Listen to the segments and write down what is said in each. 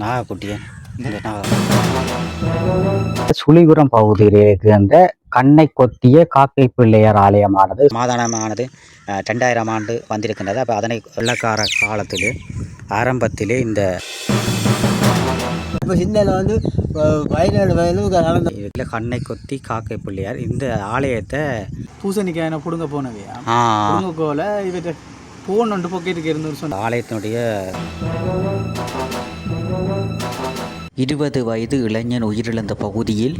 நாகக்குட்டியன் சுழிபுரம் பகுதியில் இருக்கின்ற கண்ணை கொத்திய காக்கை பிள்ளையார் ஆலயமானது மாதாளமானது 2000 ஆண்டு வந்திருக்கின்றது. அப்போ அதனை வெள்ளக்கார காலத்திலே ஆரம்பத்திலே இந்த வந்து இதில் கண்ணை கொத்தி காக்கை பிள்ளையார் இந்த ஆலயத்தை பூசணிக்காய் புடுங்க போனவையா புடுங்க போல இவற்றை போன் ஒன்று பொக்கெட்டுக்கு இருந்து சொன்ன ஆலயத்தினுடைய 20 வயது இளைஞன் உயிரிழந்த பகுதியில்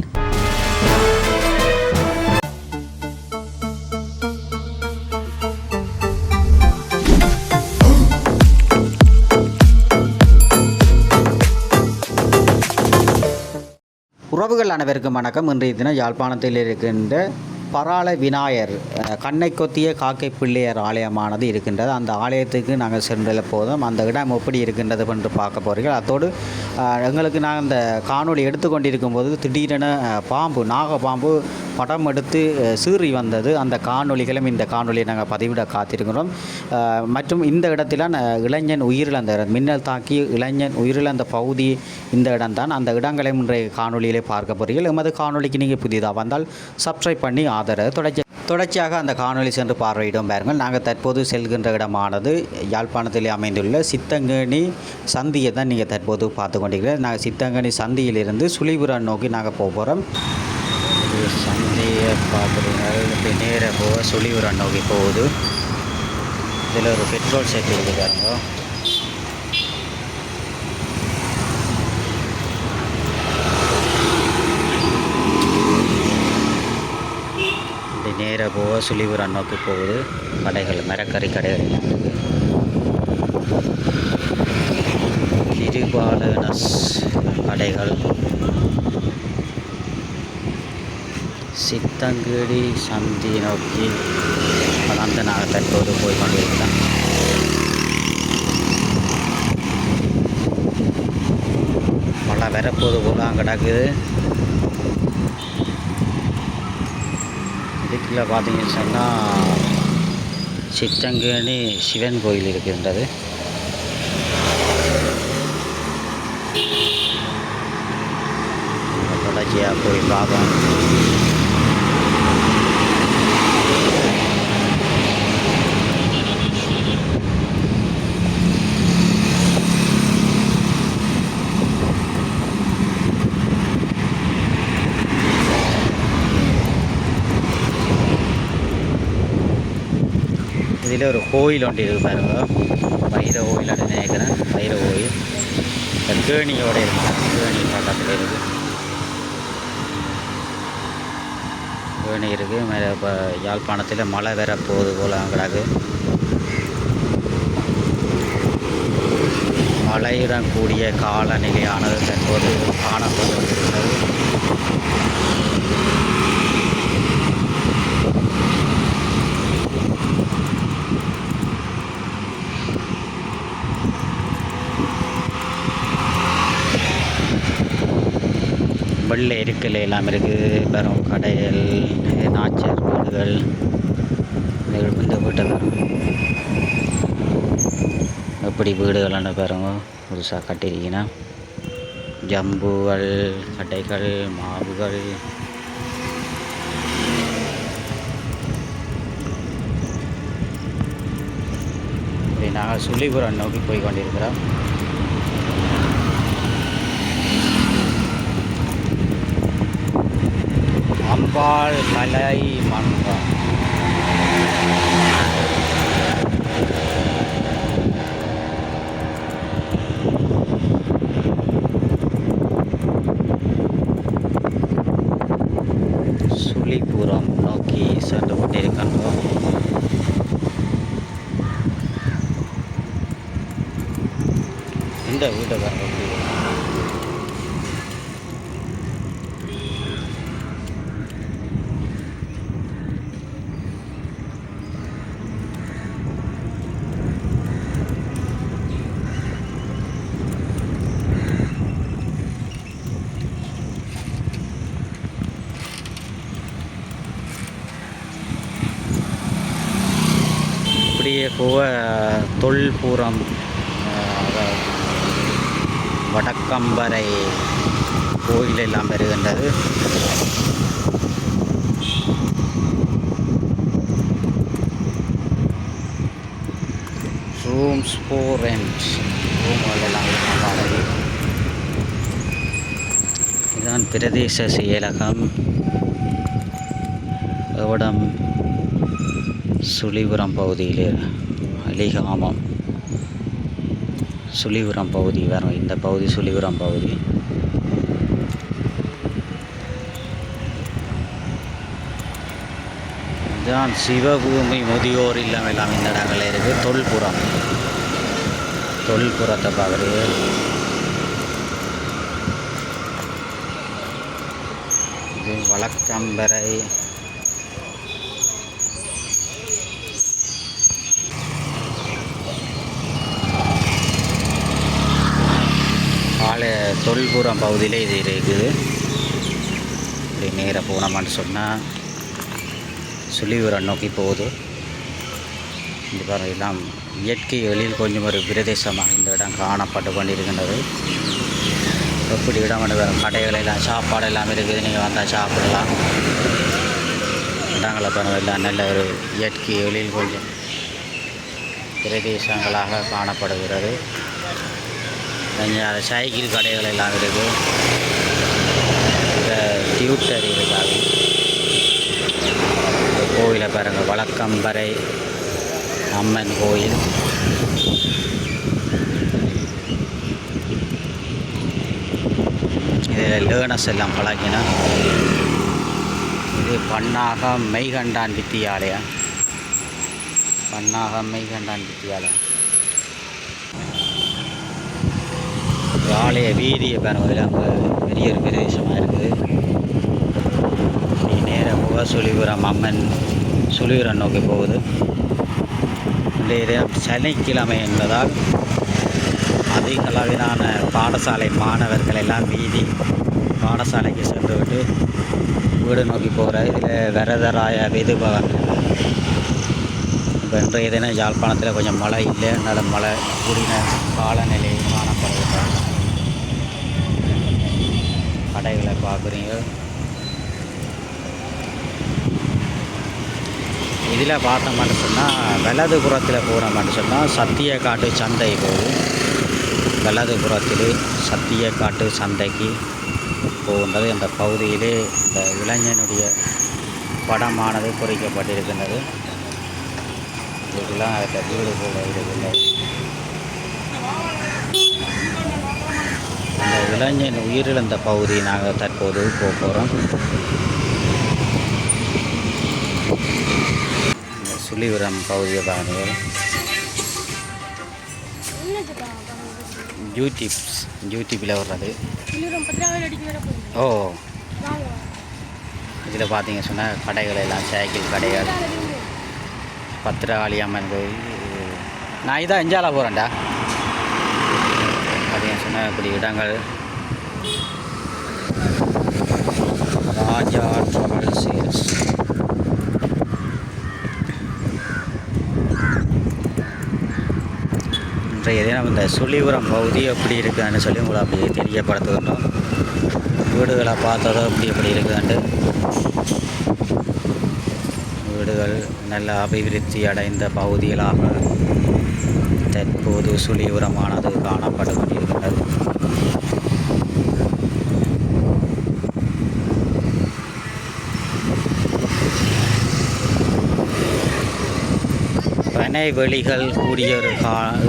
உறவுகள் அனைவருக்கும் வணக்கம். இன்றைய தினம் யாழ்ப்பாணத்தில் இருக்கின்ற பராள விநாயகர் கண்ணை கொத்திய காக்கை பிள்ளையார் ஆலயமானது இருக்கின்றது. அந்த ஆலயத்துக்கு நாங்கள் சென்றுள்ள போதும் அந்த இடம் எப்படி இருக்கின்றது என்று பார்க்க போகிறீர்கள். அத்தோடு எங்களுக்கு நாங்கள் அந்த காணொளி எடுத்துக்கொண்டிருக்கும் போது திடீரென நாகப்பாம்பு படம் எடுத்து சீறி வந்தது. அந்த காணொளிகளும் இந்த காணொலியை நாங்கள் பதிவிட காத்திருக்கிறோம். மற்றும் இந்த இடத்துல இளைஞன் உயிரிழந்த மின்னல் தாக்கி இளைஞன் உயிரிழந்த பகுதி இந்த இடம்தான். அந்த இடங்களையும் இன்றைய காணொலியிலே பார்க்க போகிறீர்கள். எமது காணொலிக்கு நீங்கள் புதிதாக வந்தால் சப்ஸ்கிரைப் பண்ணி ஆதரவு தொடர்ச்சியாக அந்த காணொலி சென்று பார்வையிடும் பாருங்கள். நாங்கள் தற்போது செல்கின்ற இடமானது யாழ்ப்பாணத்தில் அமைந்துள்ள சித்தங்கனி சந்தியை தான் நீங்கள் தற்போது பார்த்து கொண்டிருக்கிறோம். நாங்கள் சித்தங்கனி சந்தியிலிருந்து சுழிபுரம் நோக்கி நாங்கள் போகிறோம். சந்தியை பார்க்குறீங்க நேராக போக சுழிபுரம் நோக்கி போகுது. இதில் ஒரு பெட்ரோல் சேர்த்து இருக்காருங்க. நேராக போக சுழிபுரம் நோக்கி போகுது. கடைகள் மரக்கறி கடைகள் கிருபாலனஸ் கடைகள் சித்தங்கடி சந்தி நோக்கி வளர்ந்து நாங்கள் தற்போது போய் கொண்டிருக்கிறோம். மழை வரப்போது போல கிடக்குது. இதுக்குள்ள பார்த்தீங்கன்னு சொன்னால் சித்தங்கனி சிவன் கோயில் இருக்கின்றது. தொடர்ச்சியாக போய் பார்ப்போம். இதில் ஒரு கோயில் ஒன்று இருக்குது பாருங்க. வைர கோயில் அப்படின்னு நினைக்கிறேன். வைர கோயில் கேணியோடு இருக்குது. கேணி பக்கத்தில் இருக்குது. கேணி இருக்குது. மேலே இப்போ யாழ்ப்பாணத்தில் மழை வேற போகுது போல் அங்கடாக்கு. மழையுடன் கூடிய காலநிலையானது தற்போது காணப்பட்டு வருகிறது. வெள்ளை இருக்கல் எல்லாம் இருக்குது. வெறும் கடைகள், நாச்சர் வீடுகள். இந்த வீட்டை எப்படி வீடுகள்னு பாருங்க. புதுசாக கட்டிருக்கீங்கன்னா ஜம்புகள், கடைகள், மாவுகள். இப்படி நாங்கள் சுழிபுரம் நோக்கி போய் கொண்டிருக்கிறோம். அம்பாள் கலை மன்றம். சுழிபுரம் நோக்கி சென்று கொண்டிருக்கின்றோம். இந்த வீட்டை இப்படியே போக தொல்புரம் வடக்கம்பரை கோயில் எல்லாம் வருகின்றது. ரூம்ஸ் ஃபார் ரெண்ட், ரூம்கள் எல்லாம் வாடகை. இதுதான் பிரதேச செயலகம். எவடம் சுழிபுரம் பகுதியில் அலிகாமம் சுழிபுரம் பகுதி வரும். இந்த பகுதி சுழிபுரம் பகுதி. இதுதான் சிவபூமி முதியோர் இல்லம் எல்லாம் இந்த இடங்களில் இருக்குது. தொல்புறத்தை பார்க்குறது. இது வழக்கம்பரை. தொல்புறம் பகுதியில் இது இருக்குது. இப்படி நேராக போனோம்னு சொன்னால் சுழிபுரம் நோக்கி போகுது. இந்த பாருங்கள், எல்லாம் இயற்கை எழில் கொஞ்சம் ஒரு பிரதேசமாக இந்த இடம் காணப்பட்டு கொண்டிருக்கின்றது. எப்படி இடம் வேறு கடைகள் எல்லாம் சாப்பாடு எல்லாம் இருக்குது. நீங்கள் வந்தால் சாப்பிடலாம். இடங்களை பாருங்கள், எல்லாம் நல்ல ஒரு இயற்கை எழில் கொஞ்சம் பிரதேசங்களாக காணப்படுகிறது. கொஞ்சம் சைக்கிள் கடைகள் எல்லாம் இருக்குது. இந்த டியூட்டர் இருக்காது. இந்த கோயிலை பாருங்கள், வழக்கம்பரை அம்மன் கோயில். இதில் லேர்னர்ஸ் எல்லாம் பழகினா. இது பன்னாகம் மெய்கண்டான் வித்தியாலயம். பன்னாகம் மெய்கண்டான் வித்தியாலயம். ஆலய வீதியை பாருங்கள், அங்கே பெரிய ஒரு பிரதேசமாக இருக்குது. நேராக சுழிபுரம் அம்மன் சுழிபுரம் நோக்கி போகுது. இன்றைய தினம் சனிக்கிழமை என்பதால் அதிக அளவிலான பாடசாலை மாணவர்கள் எல்லாம் பாடசாலைக்கு சென்றுவிட்டு வீடு நோக்கி போகிற. இதில் வரதராய விதுபவன். இப்போ இன்றைய தினம் யாழ்ப்பாணத்தில் கொஞ்சம் மழை இல்லை. அதனால் மழை கூடின காலநிலை காணப்படுகிறார். கடைகளை பார்க்குறீங்க. இதில் பார்த்தோம்னு சொன்னால் வலதுபுறத்தில் போனோம்னு சொன்னால் சத்தியக்காட்டு சந்தை போகுது. வலதுபுறத்தில் சத்தியக்காட்டு சந்தைக்கு போகின்றது. அந்த பகுதியிலே இந்த இளைஞனுடைய படமானது பொறிக்கப்பட்டிருக்கின்றது. இதுக்கெல்லாம் அந்த வீடு போல இருக்குது. அந்த இளைஞன் உயிரிழந்த பகுதி நாங்கள் தற்போது போகிறோம். சுழிபுரம் பகுதியை பாருங்கள். யூடியூப்பில் வர்றது. ஓ, இதில் பார்த்தீங்க சொன்னால் கடைகள் எல்லாம் சைக்கிள் கடைகள். பத்திரகாளி அம்மன் கோயில். நான் இதான் இஞ்சால போகிறேன்டா. பார்த்தீங்க சொன்னால் இப்படி இடங்கள். ராஜா ட்ராவல் சேல்ஸ். இன்றைய தினம் இந்த சுழிபுரம் பகுதி எப்படி இருக்குதுன்னு சொல்லி உங்களை அப்படியே தெரியப்படுத்துகின்றோம். வீடுகளை பார்த்ததோ எப்படி இருக்குதுன்ட்டு. வீடுகள் நல்ல அபிவிருத்தி அடைந்த பகுதிகளாக தற்போது சுழிபுரமானது காணப்பட்டு கொண்டிருக்கின்றது. பனை வெளிகள் கூடிய ஒரு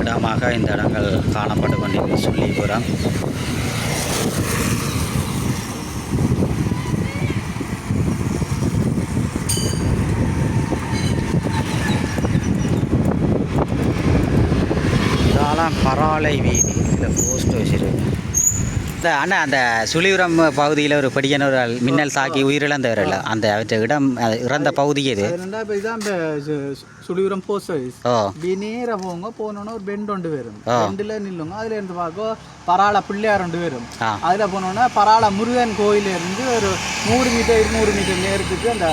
இடமாக இந்த இடங்கள் காணப்பட்டு கொண்டிருக்கிறது சுழிபுரம். இதெல்லாம் பராளை வீதி. இதில் போஸ்ட் வச்சுருக்கு. இந்த அண்ணா, அந்த சுழிபுரம் பகுதியில் ஒரு படியான ஒரு மின்னல் தாக்கி உயிரிழந்தவர் இல்லை, அந்த அவற்றை இடம் இறந்த பகுதி இது. Chulipuram post office. நேராக போங்க, போனோன்னா ஒரு பெண்ட் ஒன்று வரும். பெண்டில் நில்லுங்க. அதில் இருந்து பார்க்க பராள பிள்ளையார் ஒன்று வரும். அதில் போனோன்னா பராள முருகன் கோயிலேருந்து ஒரு 100 மீட்டர் 200 மீட்டர் நேரத்துக்கு அந்த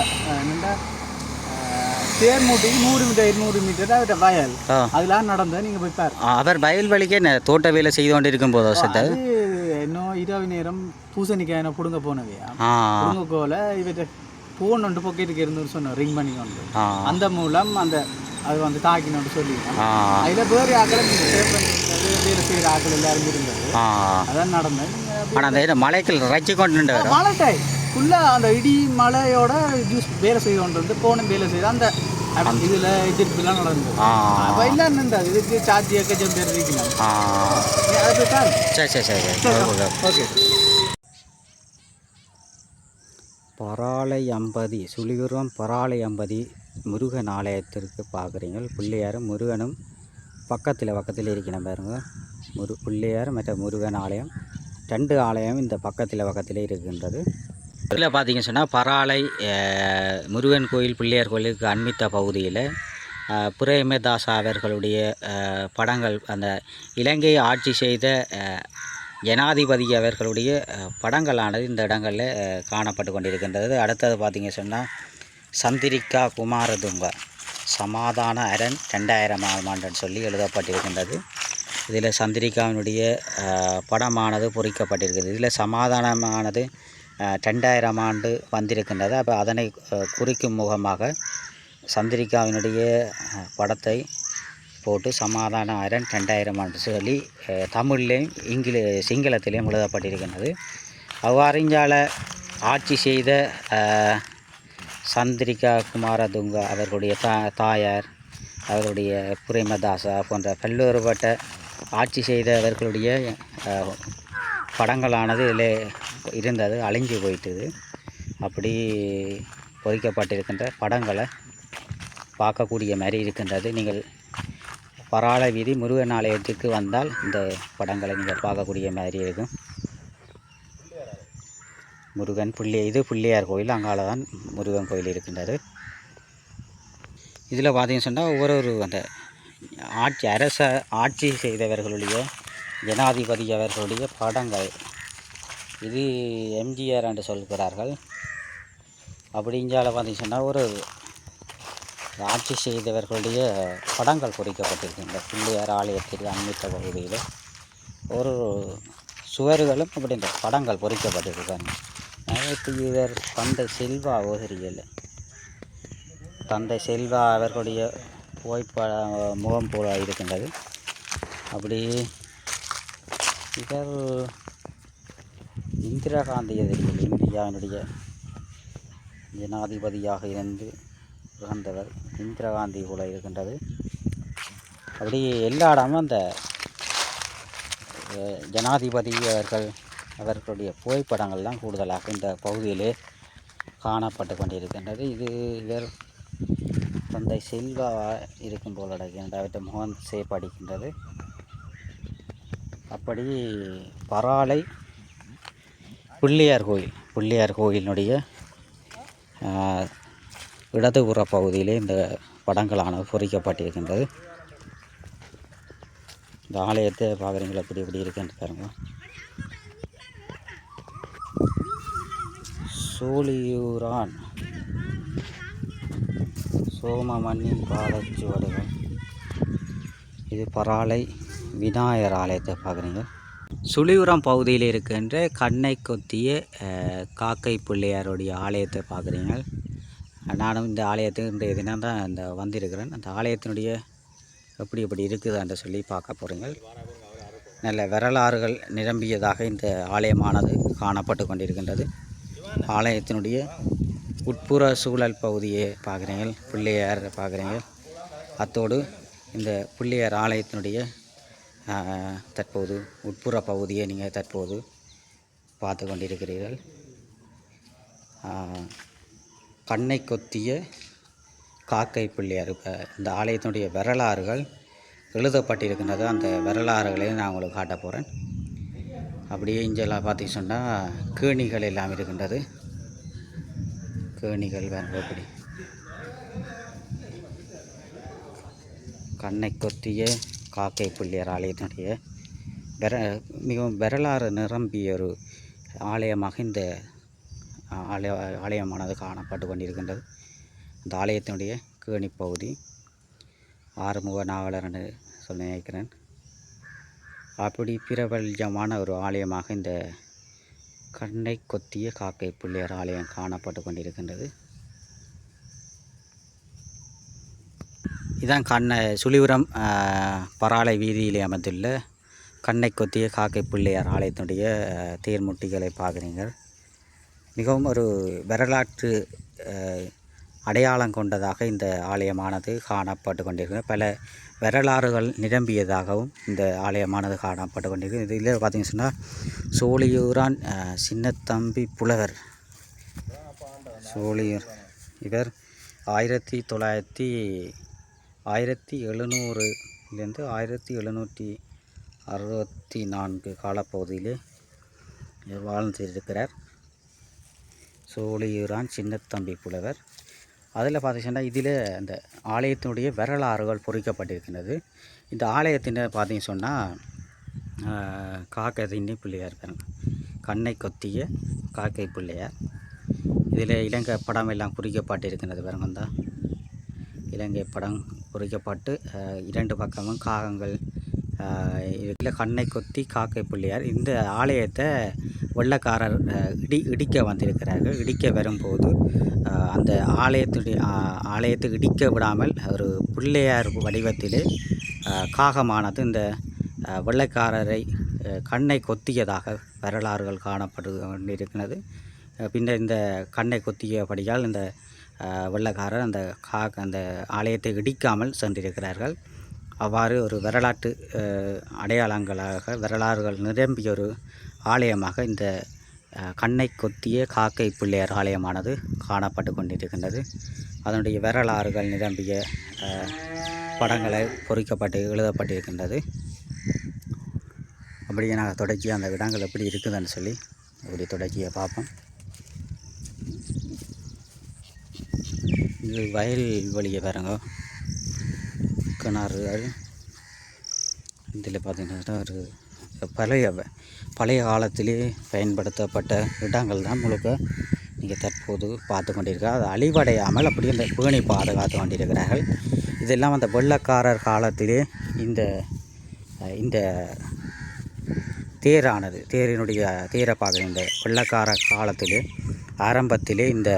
தேர்மூட்டிக்கு 100 மீட்டர் 200 மீட்டர் அவர்கிட்ட வயல். அதெல்லாம் நடந்த நீங்கள் போய் பாரு. அவர் வயல் வழிக்கே தோட்ட வேலை செய்து கொண்டு இருக்கும் போதோ அது இன்னும் இரவு நேரம் பூசணிக்காய் என்ன பிடுங்க போனவையா ஆ பிடுங்க போல இவற்றை ஃபோன் ஒன்று பொக்கெட்டுக்கு இருந்து சொன்னோம் ரிங் பண்ணி கொண்டு ஆ அந்த மூலம் அந்த அது வந்து தாக்கினோன்னு சொல்லி ஆ அதில் வேறு ஆக்களை சேவ் பண்ணிருந்தது வேலை செய்கிற ஆக்கள் எல்லாரும் இருந்தது ஆ அதான் நடந்தது. ஆனால் அந்த மலைக்கு ரச்சி கொண்டு வரும் மழை டைம் ஃபுல்லாக அந்த இடி மழையோட ஜூஸ் வேலை செய்து கொண்டு வந்து போனும் வேலை செய்து அந்த இதில் எதிர்ப்புலாம் நடந்தது. ஆ அப்போ எல்லாம் இருந்தது இதுக்கு சார்ஜ் ஏக்கச்சம் பேர் இருக்கணும். ஆ அது தான் சரி சரி சரி சரி ஓகே. பராளை அம்பதி சுழிகுரம் பராளை அம்பதி முருகன் ஆலயத்திற்கு பார்க்குறீங்க. பிள்ளையாரும் முருகனும் பக்கத்தில் இருக்கணும் பாருங்க. பிள்ளையார் மற்ற முருகன் ஆலயம் 2 ஆலயம் இந்த பக்கத்தில் இருக்கின்றது. இதில் பார்த்தீங்க சொன்னால் பராளை முருகன் கோயில் பிள்ளையார் கோயிலுக்கு அண்மித்த பகுதியில் பிரேமதாசா அவர்களுடைய படங்கள், அந்த இலங்கையை ஆட்சி செய்த ஜனாதிபதி அவர்களுடைய படங்களானது இந்த இடங்களில் காணப்பட்டு கொண்டிருக்கின்றது. அடுத்தது பார்த்திங்க சொன்னால் சந்திரிகா குமாரதுங்க சமாதான அரண் 2000ஆம் ஆண்டுன்னு சொல்லி எழுதப்பட்டிருக்கின்றது. இதில் சந்திரிகாவினுடைய படமானது பொறிக்கப்பட்டிருக்கிறது. இதில் சமாதானமானது 2000ஆம் ஆண்டு வந்திருக்கின்றது. அப்போ அதனை குறிக்கும் முகமாக சந்திரிகாவினுடைய படத்தை போட்டு சமாதான அரண் 2000 ஆண்டு சொல்லி தமிழ்லேயும் சிங்களத்திலையும் எழுதப்பட்டிருக்கின்றது. அவ்வாறிஞ்சால ஆட்சி செய்த சந்திரிகா குமாரதுங்க அவர்களுடைய தாயார், அவருடைய பிரேமதாசா போன்ற பல்வேறுபட்ட ஆட்சி செய்தவர்களுடைய படங்களானது இதில் இருந்தது, அழிஞ்சு போயிட்டுது. அப்படி பொறிக்கப்பட்டிருக்கின்ற படங்களை பார்க்கக்கூடிய மாதிரி இருக்கின்றது. நீங்கள் பராளை வீதி முருகன் ஆலயத்துக்கு வந்தால் இந்த படங்களை நீங்கள் பார்க்கக்கூடிய மாதிரி இருக்கும். முருகன் இது பிள்ளையார் கோயில், அங்கால தான் முருகன் கோயில் இருக்கின்றது. இதில் பார்த்தீங்கன்னு சொன்னால் ஒவ்வொரு அந்த ஆட்சி செய்தவர்களுடைய ஜனாதிபதி அவர்களுடைய படங்கள். இது எம்ஜிஆர் என்று சொல்கிறார்கள். அப்படிஞ்சால பார்த்தீங்கன்னு சொன்னால் ஒரு ஆட்சி செய்தவர்களுடைய படங்கள் பொறிக்கப்பட்டிருக்கின்ற பிள்ளையார் ஆலயத்திற்கு அண்மித்த பகுதியில் ஒரு சுவர்களும் அப்படின்ற படங்கள் பொறிக்கப்பட்டிருக்காங்க. இவர் தந்தை செல்வா ஓதரியல், தந்தை செல்வா அவர்களுடைய புகைப்பட முகம் போல இருக்கின்றது. அப்படி இவர் இந்திரா காந்தி எதிரிகள், இந்தியாவினுடைய ஜனாதிபதியாக இருந்து இறந்தவர் இந்திரா காந்தி போல இருக்கின்றது. அப்படி எல்லா இடமும் அந்த ஜனாதிபதி அவர்களுடைய புகைப்படங்கள்லாம் கூடுதலாக இந்த பகுதியிலே காணப்பட்டு கொண்டிருக்கின்றது. இது இவர் தந்தை செல்வா இருக்கும் போல் அடைக்கின்ற அவற்றை முகம் செய்யப்படுகின்றது. அப்படி பராளை பிள்ளையார் கோயிலினுடைய இடதுபுற பகுதியிலே இந்த படங்களானது பொறிக்கப்பட்டிருக்கின்றது. இந்த ஆலயத்தை பார்க்குறீங்களா இப்படி இருக்குன்னு பாருங்க. சோழியூரான் சோமமண்ணின் பாதச்சுவடுகள். இது பராளை விநாயகர் ஆலயத்தை பார்க்குறீங்க. சுழியூரம் பகுதியில் இருக்கின்ற கண்ணை கொத்திய காக்கை பிள்ளையாருடைய ஆலயத்தை பார்க்குறீங்க. நானும் இந்த ஆலயத்துக்கு இன்றைய தினம் தான் இந்த வந்திருக்கிறேன். அந்த ஆலயத்தினுடைய எப்படி இருக்குதுன்னு சொல்லி பார்க்க போகிறீங்க. நல்ல வரலாறுகள் நிரம்பியதாக இந்த ஆலயமானது காணப்பட்டு கொண்டிருக்கின்றது. ஆலயத்தினுடைய உட்புற சூழல் பகுதியை பார்க்குறீங்க, பிள்ளையார் பார்க்குறீங்க. அத்தோடு இந்த பிள்ளையார் ஆலயத்தினுடைய தற்போது உட்புற பகுதியை நீங்கள் தற்போது பார்த்து கொண்டிருக்கிறீர்கள். கண்ணை கொத்திய காக்கை பிள்ளையார். இந்த ஆலயத்தினுடைய வரலாறுகள் எழுதப்பட்டிருக்கின்றது. அந்த வரலாறுகளையும் நான் உங்களுக்கு காட்ட போகிறேன். அப்படியே இங்கெல்லாம் பார்த்திங்க சொன்னால் கேணிகள் எல்லாம் இருக்கின்றது. கேணிகள் வேறு எப்படி கண்ணை கொத்திய காக்கை பிள்ளையார் ஆலயத்தினுடைய மிகவும் வரலாறு நிரம்பிய ஒரு ஆலயமாக இந்த ஆலயமானது காணப்பட்டு கொண்டிருக்கின்றது. இந்த ஆலயத்தினுடைய கேணி பகுதி ஆறுமுக நாவலர் என்று சொல்லி நினைக்கிறேன். அப்படி பிரபல்யமான ஒரு ஆலயமாக இந்த கண்ணை கொத்திய காக்கை பிள்ளையார் ஆலயம் காணப்பட்டு கொண்டிருக்கின்றது. இதான் சுழிபுரம் பராளை வீதியிலே அமைந்துள்ள கண்ணை கொத்திய காக்கை பிள்ளையார் ஆலயத்தினுடைய தேர்முட்டிகளை பார்க்குறீங்க. மிகவும் ஒரு வரலாற்று அடையாளம் கொண்டதாக இந்த ஆலயமானது காணப்பட்டு கொண்டிருக்கிறது. பல வரலாறுகள் நிரம்பியதாகவும் இந்த ஆலயமானது காணப்பட்டு கொண்டிருக்கு. இதில் பார்த்திங்கன்னு சொன்னால் சோழியூரான் சின்னத்தம்பி புலவர் சோழியூர் இவர் 1700லேருந்து 1764 காலப்பகுதியிலே வாழ்ந்திருக்கிறார். சோழியூரான் சின்னத்தம்பி புலவர். அதில் பார்த்திங்கன்னா இதில் அந்த ஆலயத்தினுடைய வரலாறுகள் பொறிக்கப்பட்டிருக்கின்றது. இந்த ஆலயத்தின் பார்த்திங்க சொன்னால் காக்கை பிள்ளையார் கண்ணை கொத்திய காக்கை பிள்ளையார். இதில் இலங்கை படம் எல்லாம் குறிக்கப்பட்டிருக்கின்றது. பாருங்க தான் இலங்கை படம் குறிக்கப்பட்டு 2 பக்கமும் காகங்கள் இதில் கண்ணை கொத்தி காக்கை பிள்ளையார். இந்த ஆலயத்தை வெள்ளக்காரர் இடிக்க வந்திருக்கிறார்கள். இடிக்க வரும்போது அந்த ஆலயத்தை இடிக்க விடாமல் ஒரு பிள்ளையார் வடிவத்திலே காகமானது இந்த வெள்ளைக்காரரை கண்ணை கொத்தியதாக வரலாறுகள் காணப்பட்டு கொண்டிருக்கிறது. பின்னர் இந்த கண்ணை கொத்தியபடியால் இந்த வெள்ளைக்காரர் அந்த ஆலயத்தை இடிக்காமல் சென்றிருக்கிறார்கள். அவ்வாறு ஒரு வரலாற்று அடையாளங்களாக வரலாறுகள் நிரம்பிய ஒரு ஆலயமாக இந்த கண்ணை கொத்திய காக்கை பிள்ளையார் ஆலயமானது காணப்பட்டு கொண்டிருக்கின்றது. அதனுடைய வரலாறுகள் நிரம்பிய படங்களை பொறிக்கப்பட்டு எழுதப்பட்டிருக்கின்றது. அப்படியே நாங்கள் தொடக்கி அந்த இடங்கள் எப்படி இருக்குதுன்னு சொல்லி அப்படி தொடக்கியை பார்ப்போம். இது வயல் வழியை பாருங்க, கிணறுகள். இதில் பார்த்திங்கன்னா ஒரு பழைய காலத்திலே பயன்படுத்தப்பட்ட இடங்கள் தான் முழுக்க நீங்கள் தற்போது பார்த்து கொண்டிருக்க. அது அழிவடையாமல் அப்படியே இந்த பேணி பாதுகாத்து கொண்டிருக்கிறார்கள். இதெல்லாம் அந்த வெள்ளக்காரர் காலத்திலே இந்த தேரினுடைய தேரை பார்க்குறேன். இந்த வெள்ளக்கார காலத்திலே ஆரம்பத்திலே இந்த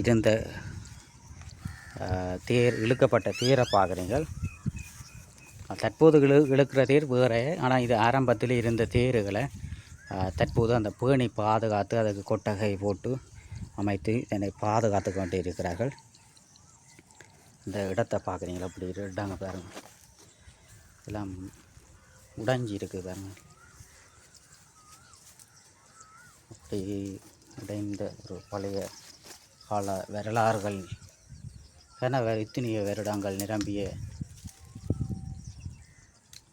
இருந்த இழுக்கப்பட்ட தேரை பார்க்குறீங்கள். தற்போது இழுக்கிற தேர் வேறு, ஆனால் இது ஆரம்பத்தில் இருந்த தேர்களை தற்போது அந்த பேணி பாதுகாத்து அதுக்கு கொட்டகை போட்டு அமைத்து இதனை பாதுகாத்து கொண்டு இருக்கிறார்கள். இந்த இடத்தை பார்க்குறீங்களா? அப்படி இடங்க பாருங்கள், எல்லாம் உடைஞ்சி இருக்குது பாருங்கள். அப்படி உடைந்த ஒரு பழைய கால வரலாறுகள் என இத்தனைய வருடங்கள் நிரம்பிய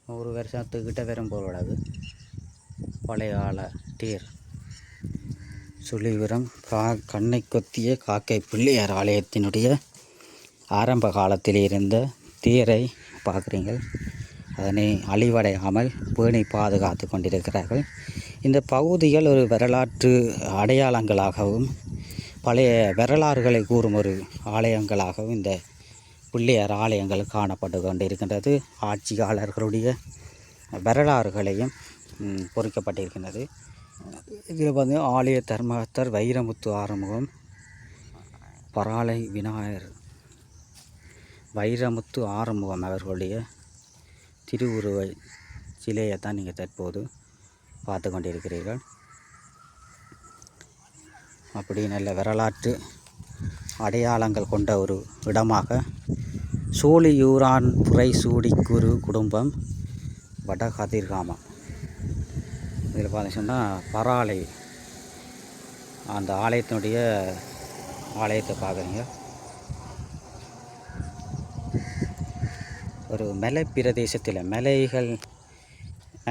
100 வருஷத்துக்கிட்ட வரும்போது பழைய கால தேர் சுழிபுரம் கண்ணை கொத்திய காக்கை பிள்ளையார் ஆலயத்தினுடைய ஆரம்ப காலத்தில் இருந்த தேரை பார்க்குறீங்கள். அதனை அழிவடையாமல் பேணி பாதுகாத்து கொண்டிருக்கிறார்கள். இந்த பகுதிகள் ஒரு வரலாற்று அடையாளங்களாகவும் பழைய வரலாறுகளை கூறும் ஒரு ஆலயங்களாகவும் இந்த பிள்ளையார் ஆலயங்கள் காணப்பட்டு கொண்டிருக்கின்றது. ஆட்சியாளர்களுடைய வரலாறுகளையும் பொறிக்கப்பட்டிருக்கின்றது. இதில் வந்து ஆலய தர்மகர்த்தர் வைரமுத்து ஆறுமுகம், பராளை விநாயகர் வைரமுத்து ஆறுமுகம் அவர்களுடைய திருவுருவ சிலையை தான் நீங்கள் தற்போது பார்த்து கொண்டிருக்கிறீர்கள். அப்படி நல்ல வரலாற்று அடையாளங்கள் கொண்ட ஒரு இடமாக சோழியூரான் புரைசூடிக்குரு குடும்பம் வடகதிர்காமம். இதில் பார்த்தீங்கன்னா பராளை அந்த ஆலயத்தை பார்க்குறீங்க. ஒரு மலை பிரதேசத்தில்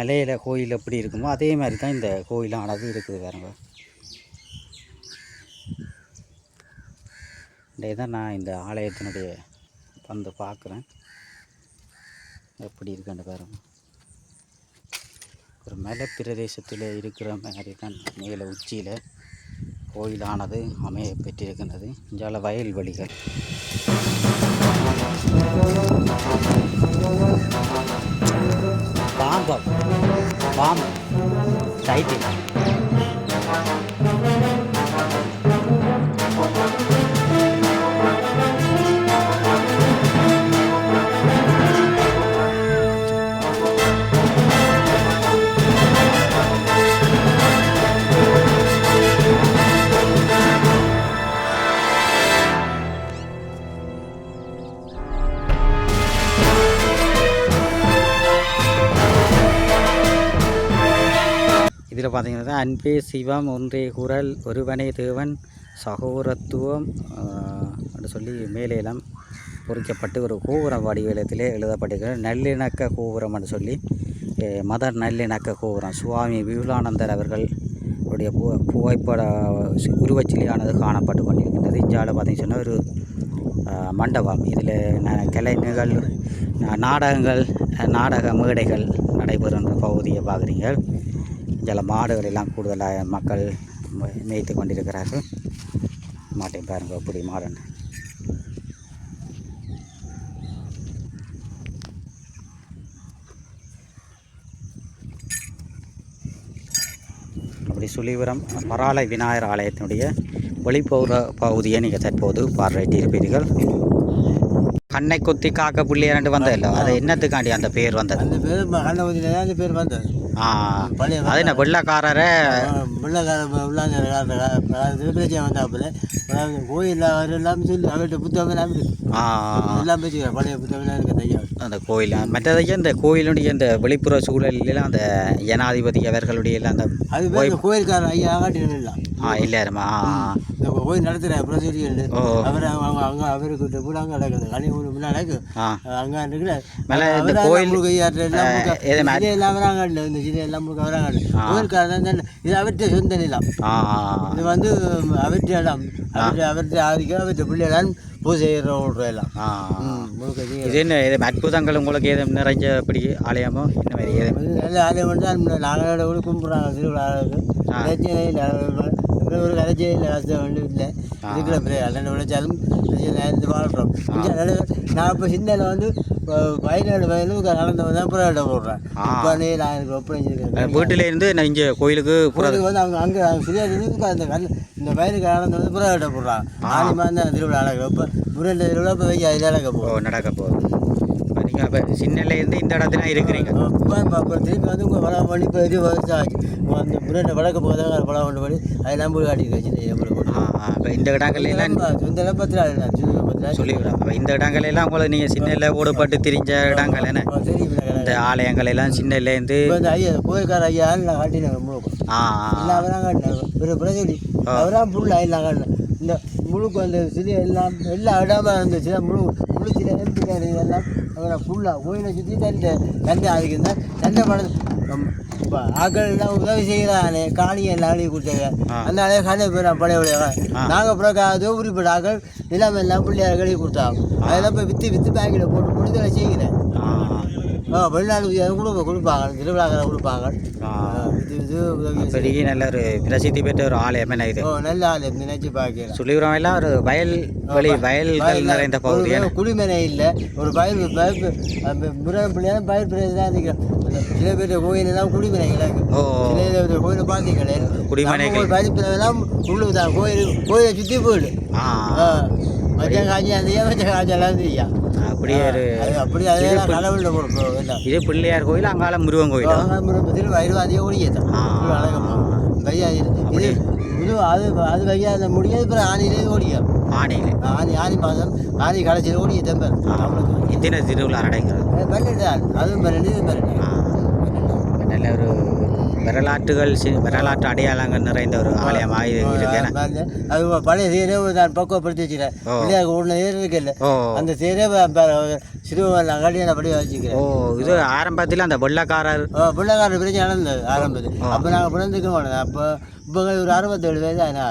மலையில் கோயில் எப்படி இருக்குமோ அதே மாதிரி தான் இந்த கோயிலானது இருக்குது பாருங்க. தான் நான் இந்த ஆலயத்தினுடைய வந்து பார்க்குறேன் எப்படி இருக்குன்னு பாருங்கள். ஒரு மலை பிரதேசத்தில் இருக்கிற மாதிரி தான் மேலே உச்சியில் கோயிலானது அமைய பெற்றிருக்கின்றது. இங்கால வயல்வெளிகள், பாம்பு பாம்பு பாம்பு டைட்டில் இதில் பார்த்தீங்கன்னா அன்பே சிவம் ஒன்றே குரல் ஒருவனே தேவன் சகோதரத்துவம் என்று சொல்லி மேலேலாம் பொறிக்கப்பட்டு ஒரு கோபுரம் வடிவத்திலே எழுதப்பட்டிருக்கிறது. நல்லிணக்க கோபுரம் என்று சொல்லி மத நல்லிணக்க கோபுரம் சுவாமி விபுலானந்தர் அவர்களுடைய புகைப்பட உருவச்சிலையானது காணப்பட்டு கொண்டிருக்கின்றது. இந்தியாவில் பார்த்தீங்கன்னு சொன்னால் ஒரு மண்டபம். இதில் கலைஞர்கள் நாடகங்கள் நாடக மேடைகள் நடைபெறுகின்ற பகுதியை பார்க்குறீங்க. இதில் மாடுகள் எல்லாம் கூடுதலாக மக்கள் மேய்த்து கொண்டிருக்கிறார்கள். மாட்டை பாருங்க அப்படி மாடுன்னு. அப்படி சுழிபுரம் பராளை விநாயகர் ஆலயத்தினுடைய வெளிப்புற பகுதியை நீங்கள் தற்போது பார்வையிட்டு இருப்பீர்கள். கண்ணை கொத்தி காக்க பிள்ளையாண்டு வந்ததில்லை, அது என்னத்துக்காண்டி அந்த பேர் வந்தது? அந்த பேர் கண்ணை கொத்தில அந்த பேர் வந்தது. அது என்ன வெள்ளக்காரரை பிரச்சனை வந்தாப்புல கோயில் எல்லாம் சொல்லி அவர்கிட்ட புத்தகம் எல்லாம் எல்லாம் பேசுகிறேன். பழைய புத்தகம் இருக்கு ஐயா அந்த கோயில். மற்றதையும் இந்த கோயிலுடைய இந்த வெளிப்புற சூழலில் அந்த ஜனாதிபதி அவர்களுடைய அந்த அது கோயில்காரர் ஐயா காட்டினலாம் இல்லையாருமா இந்த கோயில் நடத்துகிற பிரசிடென்ட் அவர் அங்கே அவருக்கு கூட அங்கே நடக்குது கனி முன்னாடி அங்கே இருக்கிற இந்த கோயில் எல்லாம் வராங்க. இந்த சிலை எல்லாம் வராங்க. கோயில்காரர் தான் இது அவர்கிட்ட சொந்த நிலம். இது வந்து அவர்கிட்ட இடம் அவர்கிட்ட ஆதிக்கம் அவர்கிட்ட பிள்ளைகளாம் பூஜை செய்கிற எல்லாம் இது என்ன இது அற்புதங்கள் உங்களுக்கு எதுவும் நிறைஞ்சபடி ஆலயமோ இந்த மாதிரி எதுவும் நல்ல ஆலயம் தான் நாங்களோட கூட கும்பிட்றாங்க. திருவிழா ஒரு கரைச்சே இல்லை கஷ்டம் ஒன்றும் இல்லை இருக்கிற பிள்ளை நல்ல விளைச்சாலும் நேர்ந்து வாழ்கிறோம். நான் இப்போ சின்னல வந்து 17 வயதுக்கு நடந்தவன் தான் புறவிட போடுறேன். இப்போ நான் எனக்கு ஒப்படைஞ்சிருக்கேன். வீட்டிலேருந்து நான் இங்கே கோயிலுக்கு வந்து அவங்க அங்கே சிறிய அந்த இந்த வயலுக்கு நடந்தவன் புறவிட போடுறான். ஆணி மாதிரி தான் திருவிழா நடக்கும். இப்போ முருகன் திருவிழா இப்போ வைக்க அதில் நடக்க போகுது. நீங்கள் இப்போ சின்னலேருந்து இந்த இடத்துல இருக்கிறீங்க. இப்போ திருப்பி வந்து உங்கள் படம் பண்ணி இப்போ 20 வருஷம் ஆச்சு. அந்த முருகனை வளர்க்க போகிறதாக படம் கொண்டு பண்ணி அதெல்லாம் போய் காட்டியிருக்கேன். இப்போ இந்த இடங்கள்லாம் இந்த இடப்பத்தில் சொல்லிவிடும். அப்போ இந்த இடங்களெல்லாம் உங்களுக்கு நீங்கள் சின்னல ஓடுபட்டு திரிஞ்ச இடங்கள் என்ன இந்த ஆலயங்கள் எல்லாம் சின்னலேருந்து ஐயா கோயில்கார ஐயா நான் காட்டினேன். எல்லாம் அவராக காட்டினேன். ஒரு பிரச்சனை அவராக ஃபுல்லாக எல்லாம் காட்டினேன். இந்த முழுக்கு அந்த சிலை எல்லாம் எல்லா இடமா இருந்துச்சு. முழு சிலை எல்லாம் அவரை ஃபுல்லாக கோயிலை சுற்றி தண்டை அதுக்கு தான் தண்டை படம் ஆக்கள் எல்லாம் உதவி செய்கிறானே காணியை எல்லாம் அழகி கொடுத்தாங்க. அந்த அழகை கண்ணை போய் நான் பழைய நாங்கள் பிறகு உரிப்பட ஆக்கள் நிலம் எல்லாம் பிள்ளையார் கழுவி கொடுத்தாங்க. அதெல்லாம் போய் விற்று பேக்கில் போட்டு கொடுத்து செய்கிறேன். வெளிநாடு கொடுப்பாங்க, திருவிழாக்களை கொடுப்பாங்க. பெரிய நல்ல ஒரு பிரசித்தி பெற்ற ஒரு ஆலயம் என்ன இது? நல்ல ஆலயம் நினைச்சு பார்க்கிறேன். சுழிபுரம் எல்லாம் ஒரு வயல்கள் நிறைந்த பகுதி. குடிமனை இல்லை, ஒரு வயல் முருகன் பிள்ளையான பயிர் பிரதேசம் இருக்கிறேன். சில பேர் கோயில் எல்லாம் குடிமனை கிடக்கு. சில கோயிலை பார்த்தீங்களே குடிமனைகள் பதிப்பெல்லாம் உள்ளுதான் கோயிலை சுற்றி போயிடு. மச்சம் காய்ச்சி அந்த மச்சம் காய்ச்சலாம் தெரியா அப்படியே அப்படி அதே கடவுள்கிட்ட கொடுப்போம். இது பிள்ளையார் கோயில், அங்கால முருகன் கோயில். வயிறுவாதியே ஓடியதான் பையா இது அது பையா முடியாது. அப்புறம் ஆணியிலே ஓடியும். ஆணி மாதம் ஆணி கடைசியில் ஓடிய தம்பர் இத்தனை திருவிழா நடைங்கிறது 12 அதுவும் 12 நல்ல ஒரு வரலாற்று அடையாளங்கள் நிறைந்த ஒரு ஆலயமாக இருக்கு. அது பழைய சீரே நான் பக்குவப்படுத்தி வச்சுக்கிறேன். பிள்ளையாருக்கு ஒன்று சேர் இருக்குல்ல, அந்த சீரே சிறுவன் கல்யாணம் அப்படி வச்சுக்கிறேன். இது ஆரம்பத்தில் அந்த வெள்ளக்காரர் பிரச்சனை நடந்தது ஆரம்பத்தில். அப்போ நாங்கள் பிறந்துக்க மாட்டோம். அப்போ இப்போ ஒரு 67 வயது ஆனா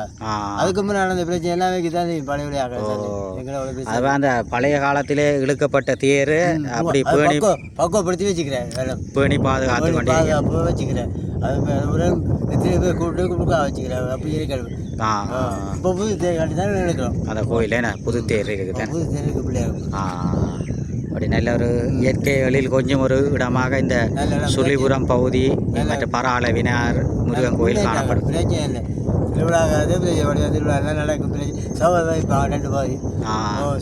அதுக்கு முன்னே நடந்த பிரச்சனை எல்லாமே தான் பழைய எங்களோட அந்த பழைய காலத்திலே இழுக்கப்பட்ட தேர் அப்படி பக்குவப்படுத்தி வச்சுக்கிறேன். பேணி பாதுகாப்பு வச்சுக்கிறேன். அது எத்தனை பேர் கூப்பிட்டு கொடுக்க வச்சுக்கிறேன். அப்படி இருக்கிறது இப்போ புது தேர் காட்டி தான் எடுக்கிறோம். அந்த கோயிலே புது தேர் இருக்குது. புது தேர் இருக்கு பிள்ளையாருக்கு. அப்படி நல்ல ஒரு இயற்கை எழில் கொஞ்சம் ஒரு இடமாக இந்த சுழிபுரம் பகுதி மற்ற பராள விநாயகர் முருகன் கோயில் காணப்படும். பிரச்சனை இல்லை. திருவிழா நடக்கும். சபை ரெண்டு பாதி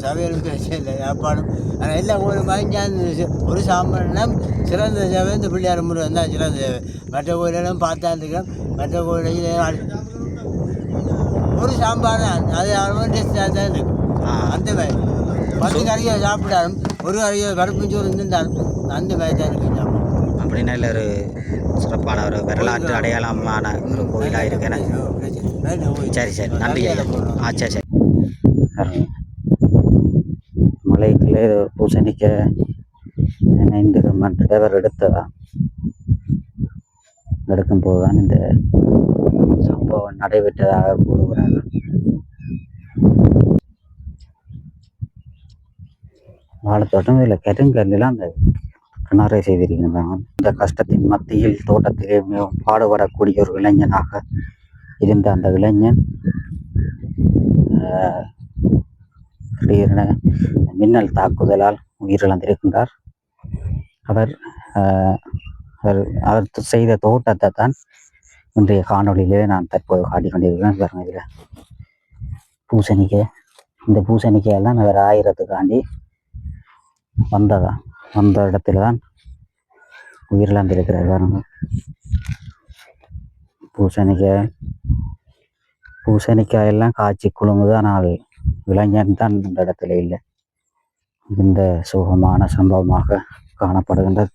சபையிலும் பிரச்சனை இல்லை. யாப்பாடும் ஆனால் எல்லா கோயிலும் வாங்கி ஒரு சாம்பரம் சிறந்த சேவை இந்த பிள்ளையார் முருகன் தான் சிறந்த சேவை. மற்ற கோயிலெல்லாம் பார்த்தா இருக்கிறோம். மற்ற கோயிலையும் ஒரு சாம்பார் தான் அது டேஸ்டாக தான் இருக்கும். அந்த மாதிரி 10 கறியை சாப்பிட்டாலும் ஒரு கறியை கருப்பு சோறு இருந்தாலும் அந்த மாதிரி தான் இருக்கு சாப்பிடும். அப்படி நல்ல ஒரு சிறப்பான ஒரு வரலாற்று அடையாளமான ஒரு கோயிலாக இருக்கேன். சரி சரி நன்றி ஐயா. சரி சரி. மலைக்குள்ளே பூசணிக்க இணைந்து டிரைவர் எடுத்ததா எடுக்கும்போது தான் இந்த சம்பவம் நடைபெற்றதாக கூறுகிறார்கள். வாழைத்தோட்டம் இதில் கருங்கல்லாம் அந்த கிணறை செய்திருக்கின்றாங்க. இந்த கஷ்டத்தின் மத்தியில் தோட்டத்திலே மிகவும் பாடுபடக்கூடிய ஒரு இளைஞனாக இருந்த அந்த இளைஞன் திடீரென மின்னல் தாக்குதலால் உயிரிழந்திருக்கின்றார். அவர் செய்த தோட்டத்தை தான் இன்றைய காணொலியிலே நான் தற்போது காட்டிக்கொண்டிருக்கிறேன். பாருங்க, இதில் பூசணிக்காய், இந்த பூசணிக்காயெல்லாம் அவர் 1000த்துக்காண்டி வந்த இடத்துல தான் உயிரிழந்திருக்கிறார். பாருங்க, பூசணிக்காயெல்லாம் காய்ச்சி குழுங்குது. ஆனால் இளைஞன் தான் இந்த இடத்துல இல்லை. இந்த சோகமான சம்பவமாக காணப்படுகின்றது.